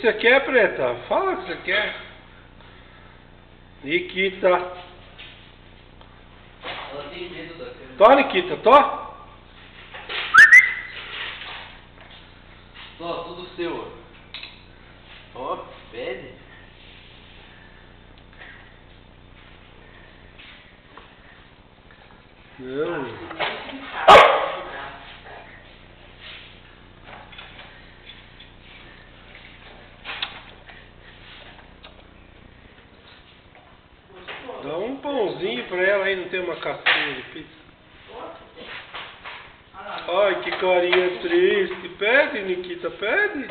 você quer, Preta? Fala o que você quer. Nikita. Ela tem medo da câmera. Tó, Nikita, tó. Ó, tudo seu. Ó, pede. Não. Dá um pãozinho pra ela aí, não tem uma casquinha de pizza? Ai, que carinha triste. Pede, Nikita, pede.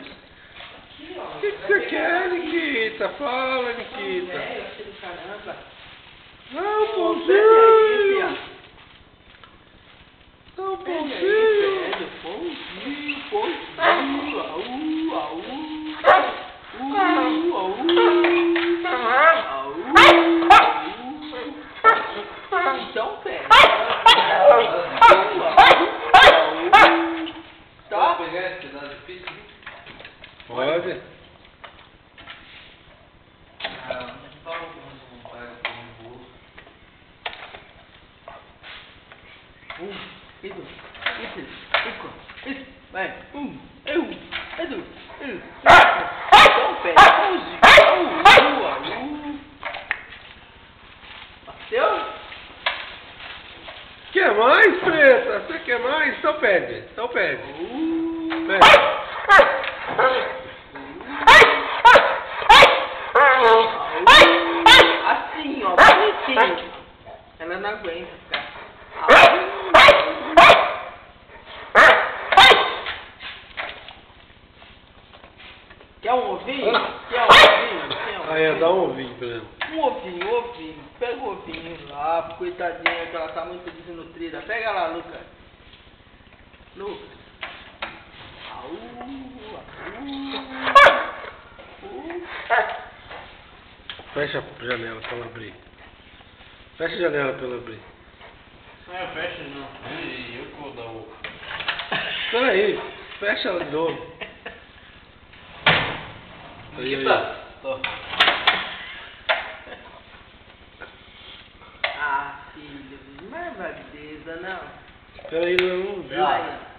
O que você quer, Nikita? Fala, Nikita. Dá um pãozinho. Dá um pãozinho. Então pede. Tá? Pode pegar esse pedaço de pizza? Pode. Ah, não fala com vontade de comer um bolo. Isso, vai. Edu. Então pede. Bateu? Quer mais, Preta? Você quer mais? Então pede. Então pede. Pede. Assim, ó, bonitinho. Ela não aguenta ficar. Quer um ovinho? Aí, dá um ovinho pra ela. Um ovinho. Pega o ovinho lá, coitadinha, que ela tá muito desnutrida. Pega lá, Lucas. Fecha a janela pra ela abrir. Fecha a janela pra ela abrir. Não, fecha não. Eu que vou dar o... Espera aí. Fecha ela de novo. Aí. Tô. Ah, filho, não é vaideza, não. Espera aí, não viu. Aí, ó.